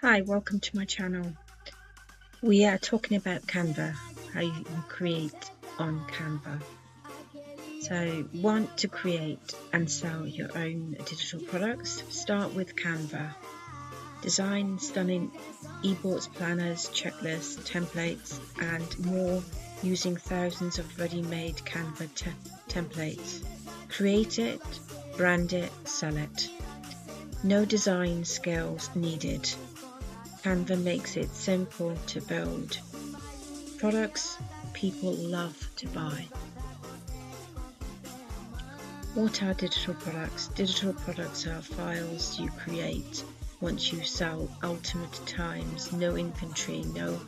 Hi, welcome to my channel. We are talking about Canva, how you can create on Canva. So, want to create and sell your own digital products? Start with Canva. Design stunning ebooks, planners, checklists, templates, and more using thousands of ready-made Canva templates. Create it, brand it, sell it. No design skills needed. Canva makes it simple to build products people love to buy. What are digital products? Digital products are files you create once you sell. Ultimate times, no inventory, no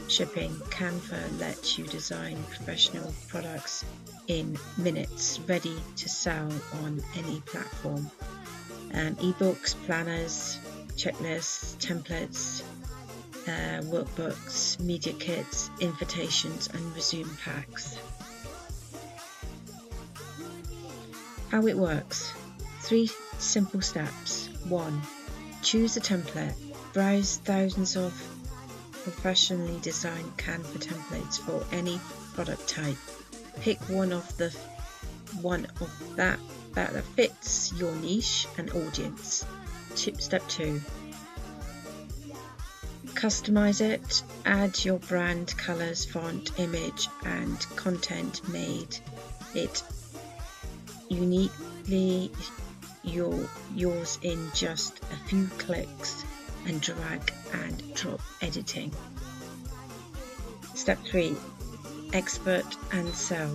shipping. Canva lets you design professional products in minutes, ready to sell on any platform. Ebooks, planners, checklists, templates, workbooks, media kits, invitations, and resume packs. How it works. 3 simple steps. 1. Choose a template. Browse thousands of professionally designed Canva templates for any product type. Pick one that fits your niche and audience. Step 2. Customize it. Add your brand, colors, font, image, and content. Made it uniquely yours in just a few clicks and drag and drop editing. Step 3. Export and sell.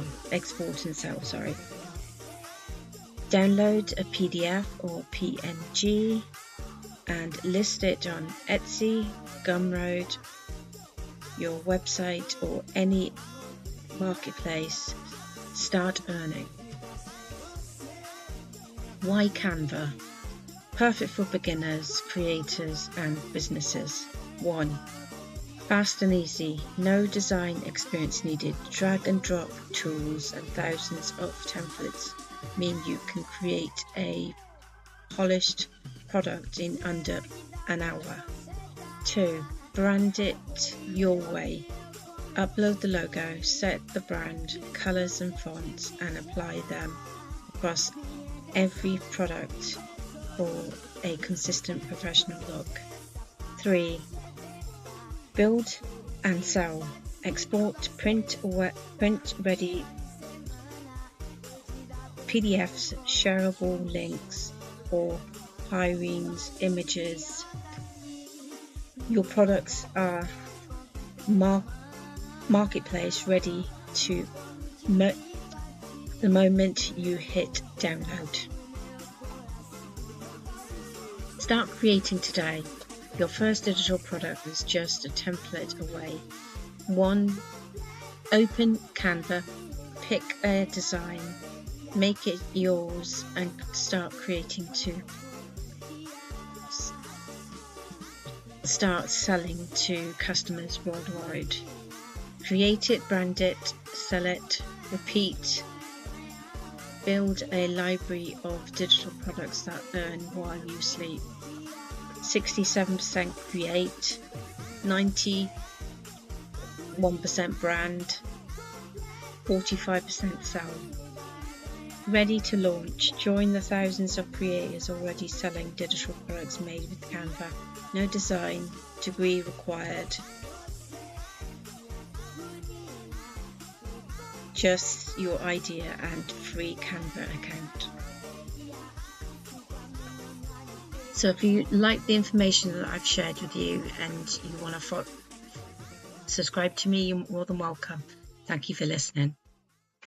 Download a PDF or PNG and list it on Etsy, Gumroad, your website, or any marketplace. Start earning. Why Canva? Perfect for beginners, creators, and businesses. 1. Fast and easy. No design experience needed. Drag and drop tools and thousands of templates mean you can create a polished product in under an hour. 2. Brand it your way. Upload the logo, set the brand, colors and fonts, and apply them across every product for a consistent professional look. 3. Build and sell. Export, print ready PDFs, shareable links, or Irene's images. Your products are marketplace ready to the moment you hit download. Start creating today. Your first digital product is just a template away. 1. Open Canva, pick a design, make it yours, and start creating to start selling to customers worldwide. Create it, brand it, sell it, repeat. Build a library of digital products that earn while you sleep. 67% create, 91% brand, 45% sell. Ready to launch. Join the thousands of creators already selling digital products made with Canva. No design degree required. Just your idea and free Canva account. So if you like the information that I've shared with you and you want to subscribe to me, you're more than welcome. Thank you for listening.